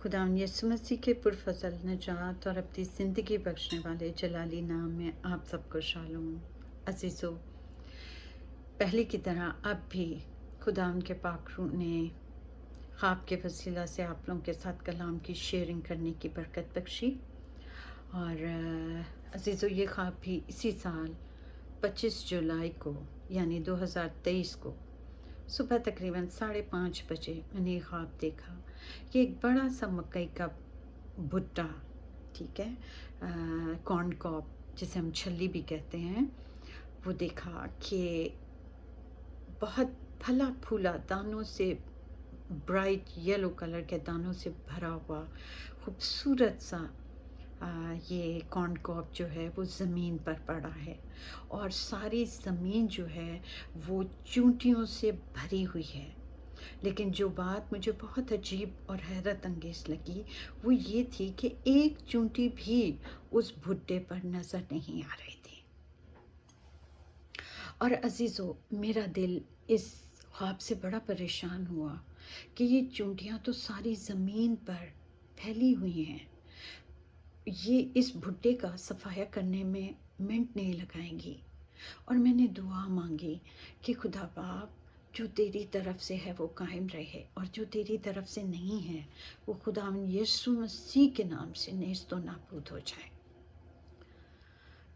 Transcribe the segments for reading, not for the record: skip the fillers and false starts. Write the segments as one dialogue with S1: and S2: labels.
S1: खुदावंद यीशु मसीह के पुरफज़ल नजात और अपनी ज़िंदगी बख्शने वाले जलाली नाम में आप सबको शालोम। अज़ीज़ों, पहले की तरह अब भी खुदावंद के पाक रूह ने ख्वाब के वसीला से आप लोगों के साथ कलाम की शेयरिंग करने की बरकत बख्शी। और अज़ीज़ों, ये ख्वाब भी इसी साल 25 जुलाई को यानी 2023 को सुबह तकरीबन 5:30 बजे मैंने ख्वाब देखा कि एक बड़ा सा मकई का भुट्टा, ठीक है, कॉर्न कॉब जिसे हम छल्ली भी कहते हैं, वो देखा कि बहुत फला फूला दानों से, ब्राइट येलो कलर के दानों से भरा हुआ खूबसूरत सा ये कॉर्न कॉब जो है वो ज़मीन पर पड़ा है और सारी ज़मीन जो है वो चूंटियों से भरी हुई है। लेकिन जो बात मुझे बहुत अजीब और हैरत अंगेज़ लगी वो ये थी कि एक चूंटी भी उस भुट्टे पर नज़र नहीं आ रही थी। और अजीज़ों, मेरा दिल इस ख्वाब से बड़ा परेशान हुआ कि ये चूंटियाँ तो सारी ज़मीन पर फैली हुई हैं, ये इस भुट्टे का सफाया करने में मिनट नहीं लगाएंगी। और मैंने दुआ मांगी कि खुदा बाप, जो तेरी तरफ से है वो कायम रहे और जो तेरी तरफ से नहीं है वो खुदावंद यीशु मसीह के नाम से नेस्तो नाबूद हो जाए,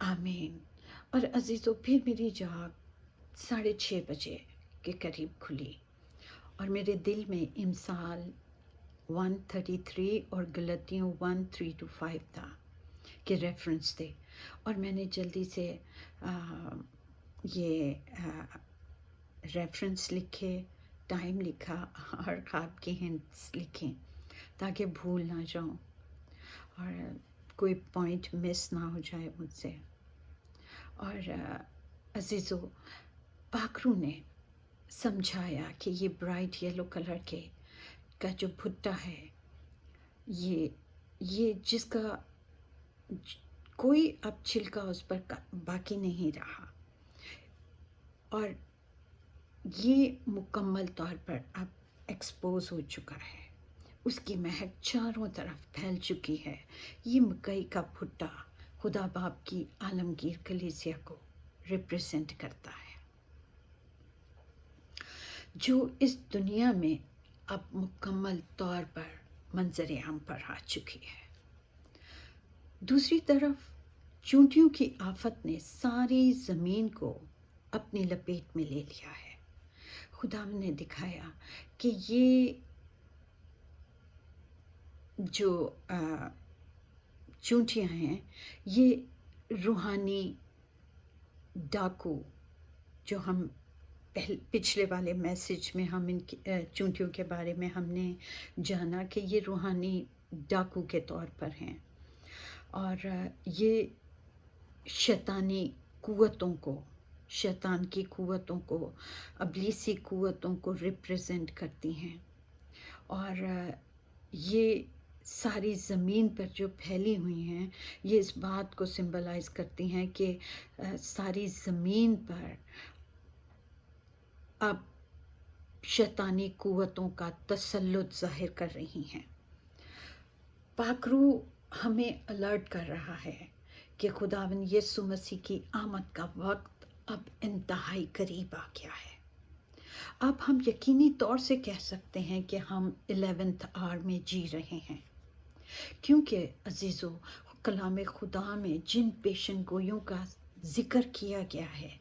S1: आमीन। और अजीज़ों, फिर मेरी जाग 6:30 बजे के करीब खुली और मेरे दिल में इमसाल 133 और गलतियों 1:3-5 था के रेफरेंस थे। और मैंने जल्दी से ये रेफरेंस लिखे, टाइम लिखा और ख्वाब के हिंट्स लिखे ताकि भूल ना जाऊं और कोई पॉइंट मिस ना हो जाए मुझसे। और अजीज़ों, पाखरू ने समझाया कि ये ब्राइट येलो कलर के का जो भुट्टा है, ये जिसका कोई अब छिलका उस पर बाकी नहीं रहा और ये मुकम्मल तौर पर अब एक्सपोज हो चुका है, उसकी महक चारों तरफ फैल चुकी है। ये मकई का भुट्टा खुदा बाप की आलमगीर कलीसिया को रिप्रेजेंट करता है, जो इस दुनिया में अब मुकम्मल तौर पर मंजर आम पर आ चुकी है। दूसरी तरफ चूंटियों की आफत ने सारी ज़मीन को अपनी लपेट में ले लिया है। खुदा ने दिखाया कि ये जो चूंटियाँ हैं, ये रूहानी डाकू, जो हम पिछले वाले मैसेज में हम इनकी चूंटियों के बारे में हमने जाना कि ये रूहानी डाकू के तौर पर हैं और ये शैतानी कुव्वतों को, शैतान की कुव्वतों को, अबलीसी कुव्वतों को रिप्रेजेंट करती हैं। और ये सारी ज़मीन पर जो फैली हुई हैं, ये इस बात को सिंबलाइज़ करती हैं कि सारी ज़मीन पर अब शैतानी कुव्वतों का तसल्लुत ज़ाहिर कर रही हैं। पाकरू हमें अलर्ट कर रहा है कि खुदावंद यीशु मसीह की आमद का वक्त अब इंतहाई करीब आ गया है। अब हम यकीनी तौर से कह सकते हैं कि हम 11th आवर में जी रहे हैं, क्योंकि अजीज़ों, कलाम खुदा में जिन पेशन गोइयों का जिक्र किया गया है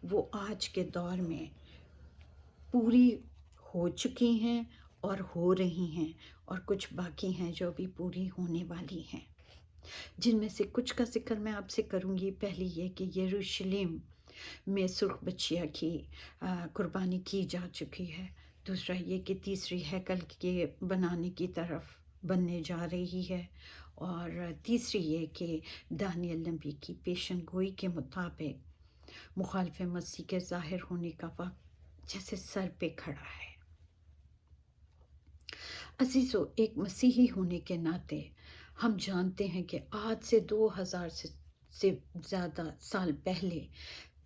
S1: वो आज के दौर में पूरी हो चुकी हैं और हो रही हैं, और कुछ बाकी हैं जो भी पूरी होने वाली हैं, जिनमें से कुछ का जिक्र मैं आपसे करूंगी। पहली ये कि यरूशलेम में सुर्ख बच्चिया की कुर्बानी की जा चुकी है। दूसरा ये कि तीसरी हैकल के बनाने की तरफ बनने जा रही है। और तीसरी ये कि दानियल नबी की पेशन गोई के मुताबिक मुखालिफ मसीह के ज़ाहिर होने का वक्त जैसे सर पे खड़ा है। अजीज़ों, एक मसीही होने के नाते हम जानते हैं कि आज से 2000 से ज़्यादा साल पहले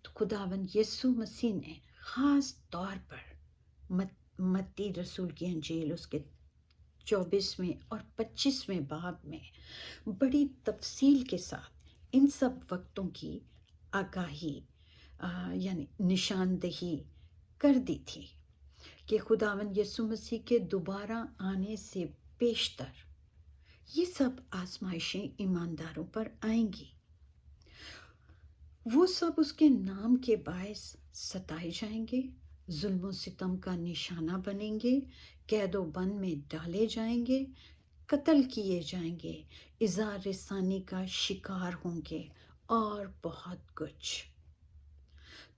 S1: तो खुदावंद यीशु मसीह ने ख़ास तौर पर मत्ती रसूल की अंजील उसके 24वें اور 25वें बाब में बड़ी तफसील के साथ इन सब वक्तों की आगाही यानी निशानदही कर दी थी कि खुदावंद यीशु मसीह के दोबारा आने से पेशतर ये सब आजमाइशें ईमानदारों पर आएंगी। वो सब उसके नाम के बायस सताए जाएंगे, जुल्म सितम का निशाना बनेंगे, कैदो बंद में डाले जाएंगे, कत्ल किए जाएंगे, इज़ार रसानी का शिकार होंगे और बहुत कुछ।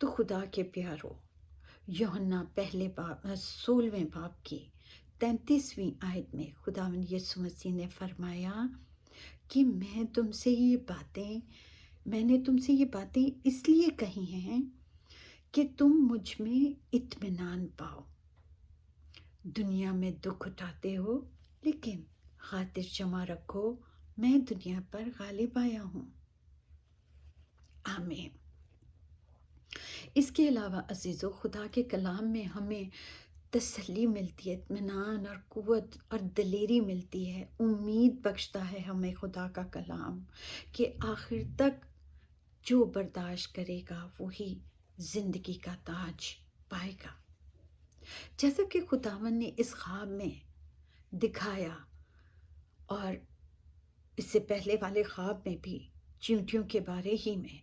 S1: तो खुदा के प्यारो, यूहन्ना पहले बाब 16वें बाब की 33वीं आयत में खुदावंद यीशु मसीह ने फरमाया कि मैंने तुमसे ये बातें इसलिए कही हैं कि तुम मुझ में इत्मीनान पाओ। दुनिया में दुख उठाते हो, लेकिन खातिर जमा रखो, मैं दुनिया पर गालिब आया हूँ। आमीन। इसके अलावा अजीज़ों, खुदा के कलाम में हमें तसल्ली मिलती है, इत्मीनान और कुव्वत और दलेरी मिलती है, उम्मीद बख्शता है हमें खुदा का कलाम कि आखिर तक जो बर्दाश्त करेगा वही ज़िंदगी का ताज पाएगा। जैसा कि खुदावन ने इस ख्वाब में दिखाया और इससे पहले वाले ख्वाब में भी चींटियों के बारे ही में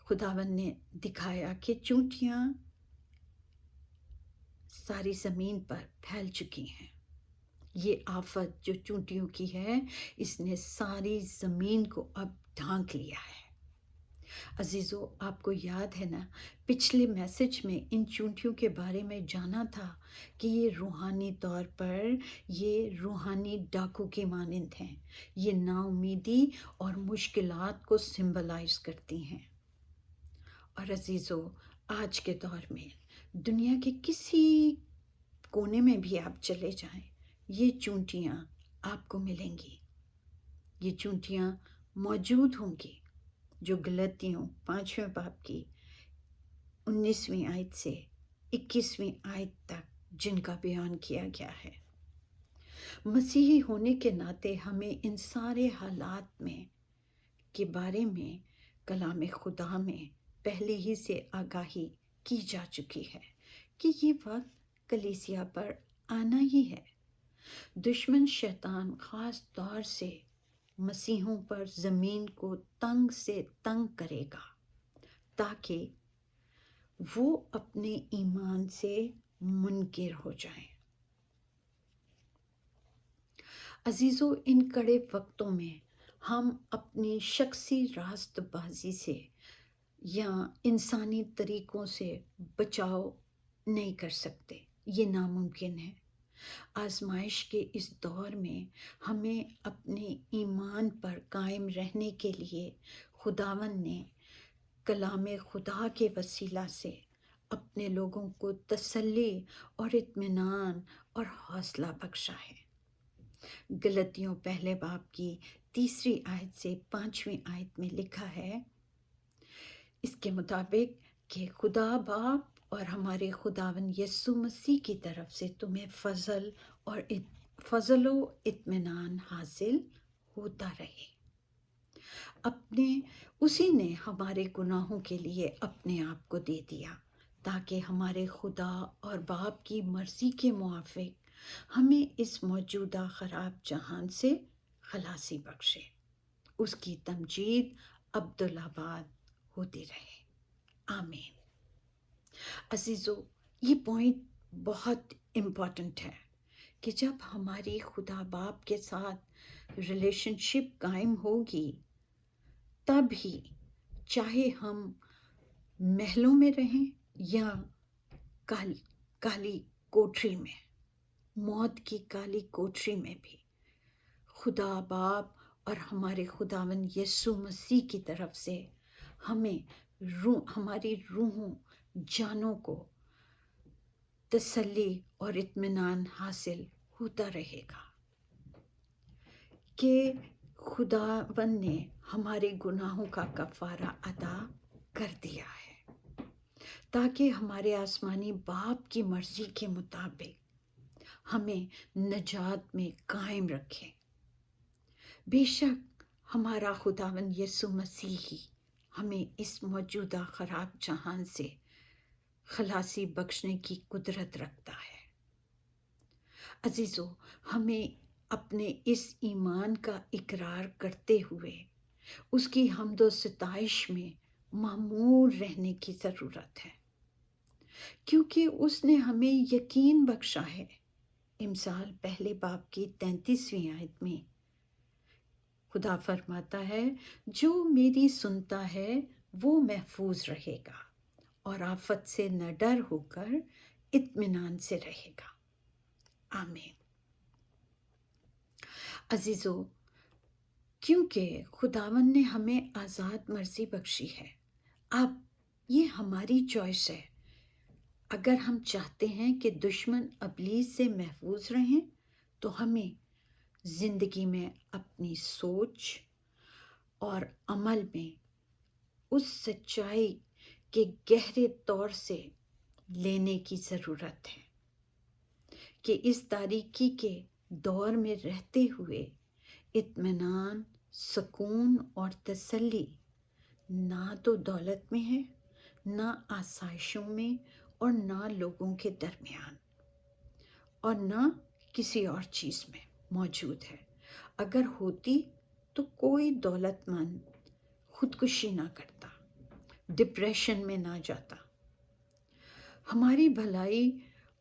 S1: खुदावन ने दिखाया कि चींटियाँ सारी ज़मीन पर फैल चुकी हैं। ये आफत जो चींटियों की है, इसने सारी ज़मीन को अब ढांक लिया है। अजीज़ों, आपको याद है ना, पिछले मैसेज में इन चींटियों के बारे में जाना था कि ये रूहानी तौर पर ये रूहानी डाकू के मानंद हैं। ये नाउमीदी और मुश्किलात को सिंबलाइज करती हैं। और अजीज़ों, आज के दौर में दुनिया के किसी कोने में भी आप चले जाएं, ये चींटियाँ आपको मिलेंगी। ये चींटियाँ मौजूद होंगी जो गलतियों 5वें बाब की 19वीं आयत से 21वीं आयत तक जिनका बयान किया गया है। मसीही होने के नाते हमें इन सारे हालात में के बारे में कलाम खुदा में पहले ही से आगाही की जा चुकी है कि ये वक्त कलीसिया पर आना ही है। दुश्मन शैतान ख़ास तौर से मसीहों पर ज़मीन को तंग से तंग करेगा ताकि वो अपने ईमान से मुनकिर हो जाएं। अजीज़ों, इन कड़े वक्तों में हम अपनी शख्सी रास्तबाजी से या इंसानी तरीक़ों से बचाव नहीं कर सकते, ये नामुमकिन है। आजमाइश के इस दौर में हमें अपने ईमान पर कायम रहने के लिए खुदावन ने कलाम खुदा के वसीला से अपने लोगों को तसल्ली और इत्मीनान और हौसला बख्शा है। गलतियों पहले बाब की 3री आयत से 5वीं आयत में लिखा है इसके मुताबिक कि खुदा बाप और हमारे खुदावन यीशु मसीह की तरफ से तुम्हें फजल व इत्मीनान हासिल होता रहे। उसी ने हमारे गुनाहों के लिए अपने आप को दे दिया ताकि हमारे खुदा और बाप की मर्ज़ी के मुआफ़िक हमें इस मौजूदा ख़राब जहान से खलासी बख्शे। उसकी तमजीद अब्दुल्लाबाद होती रहे। आमीन। अजीज़ों, ये पॉइंट बहुत इम्पॉर्टेंट है कि जब हमारी खुदा बाप के साथ रिलेशनशिप कायम होगी, तब ही चाहे हम महलों में रहें या काली कोठरी में, मौत की काली कोठरी में भी खुदा बाप और हमारे खुदावन यीशु मसीह की तरफ से हमें हमारी रूहों जानों को तसल्ली और इत्मीनान हासिल होता रहेगा कि खुदावन ने हमारे गुनाहों का कफ़ारा अदा कर दिया है ताकि हमारे आसमानी बाप की मर्ज़ी के मुताबिक हमें नजात में कायम रखे। बेशक हमारा खुदावन यीशु मसीह ही हमें इस मौजूदा ख़राब जहान से खलासी बख्शने की कुदरत रखता है। अजीज़ों, हमें अपने इस ईमान का इकरार करते हुए उसकी हम्दो सिताइश में मामूर रहने की ज़रूरत है, क्योंकि उसने हमें यकीन बख्शा है। इमसाल पहले बाब की 33वीं आयत में खुदा फरमाता है, जो मेरी सुनता है वो महफूज रहेगा और आफत से न डर होकर इत्मीनान से रहेगा। आमीन। अजीजों, क्योंकि खुदावन ने हमें आज़ाद मर्जी बख्शी है, अब ये हमारी चॉइस है। अगर हम चाहते हैं कि दुश्मन अबलीस से महफूज रहें, तो हमें ज़िंदगी में अपनी सोच और अमल में उस सच्चाई के गहरे तौर से लेने की ज़रूरत है कि इस तारीकी के दौर में रहते हुए इत्मीनान, सुकून और तसल्ली ना तो दौलत में है, ना आसाइशों में, और ना लोगों के दरमियान, और ना किसी और चीज़ में मौजूद है। अगर होती तो कोई दौलतमंद खुदकुशी ना करता, डिप्रेशन में ना जाता। हमारी भलाई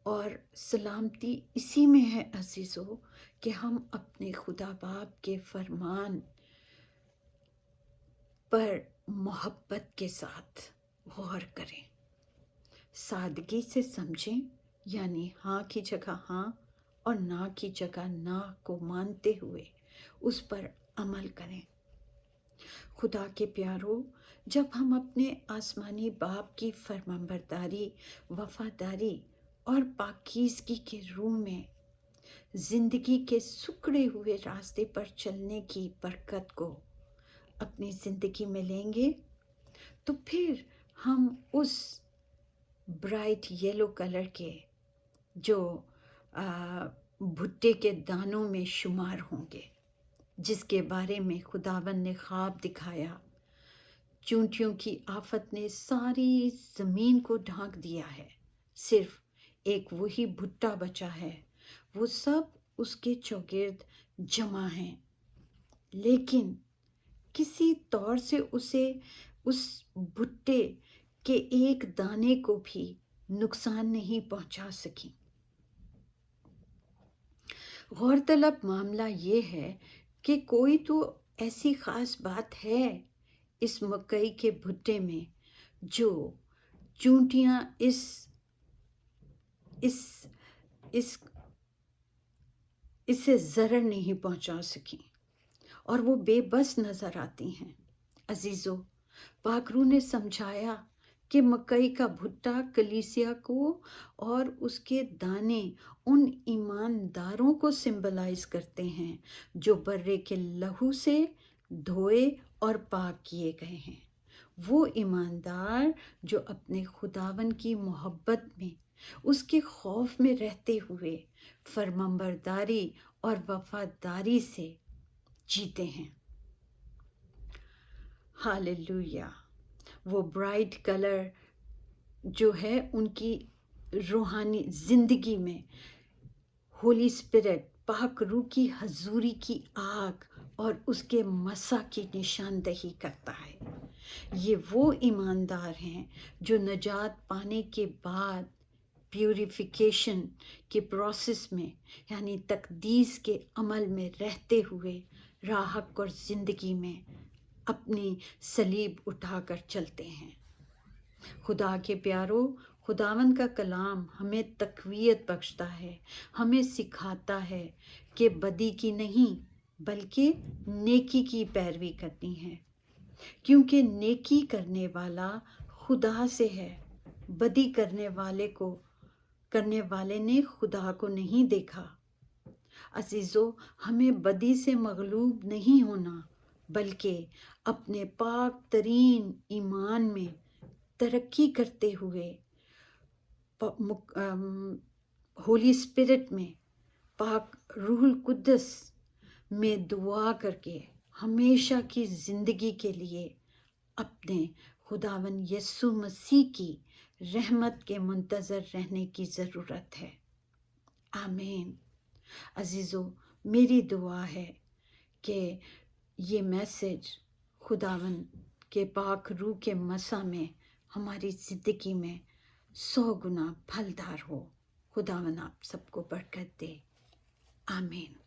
S1: और सलामती इसी में है अजीज़ों, कि हम अपने खुदा बाप के फरमान पर मोहब्बत के साथ गौर करें, सादगी से समझें, यानी हाँ की जगह हाँ और ना की जगह ना को मानते हुए उस पर अमल करें। खुदा के प्यारों, जब हम अपने आसमानी बाप की फरमाबरदारी, वफादारी और पाकीज़गी के रूह में ज़िंदगी के सुकड़े हुए रास्ते पर चलने की बरकत को अपनी ज़िंदगी में लेंगे, तो फिर हम उस ब्राइट येलो कलर के जो भुट्टे के दानों में शुमार होंगे, जिसके बारे में खुदावन ने ख्वाब दिखाया। चूंटियों की आफत ने सारी ज़मीन को ढांक दिया है, सिर्फ एक वही भुट्टा बचा है, वो सब उसके चौगिर्द जमा हैं, लेकिन किसी तौर से उसे उस भुट्टे के एक दाने को भी नुकसान नहीं पहुंचा सकी। गौरतलब मामला ये है कि कोई तो ऐसी ख़ास बात है इस मकई के भुट्टे में जो चूंटियां इससे ज़रर नहीं पहुंचा सकी और वो बेबस नज़र आती हैं। अजीज़ों, पाकरू ने समझाया कि मकई का भुट्टा कलीसिया को और उसके दाने उन ईमानदारों को सिंबलाइज करते हैं जो बर्रे के लहू से धोए और पाक किए गए हैं। वो ईमानदार जो अपने खुदावन की मोहब्बत में, उसके खौफ में रहते हुए फरमाबरदारी और वफादारी से जीते हैं। हालेलुया। वो ब्राइट कलर जो है उनकी रूहानी ज़िंदगी में होली स्पिरिट, पाक रूह की हजूरी की आग और उसके मसा की निशानदही करता है। ये वो ईमानदार हैं जो नजात पाने के बाद प्यूरिफिकेशन के प्रोसेस में, यानी तकदीस के अमल में रहते हुए राहक और ज़िंदगी में अपनी सलीब उठाकर चलते हैं। खुदा के प्यारों, खुदावन का कलाम हमें तक़वियत बख्शता है, हमें सिखाता है कि बदी की नहीं बल्कि नेकी की पैरवी करनी है, क्योंकि नेकी करने वाला खुदा से है। बदी करने वाले ने खुदा को नहीं देखा। अजीज़ों, हमें बदी से मगलूब नहीं होना, बल्कि अपने पाक तरीन ईमान में तरक्की करते हुए होली स्पिरिट में پاک روح القدس میں دعا کر کے ہمیشہ کی زندگی کے لیے اپنے خداون یسوع مسیح کی رحمت کے منتظر رہنے کی ضرورت ہے۔ آمین۔ عزیزو، میری دعا ہے کہ یہ میسج خداون کے پاک روح کے مسا میں ہماری زندگی میں 100 گنا پھلدار ہو۔ خداون آپ سب کو برکت دے۔ آمین۔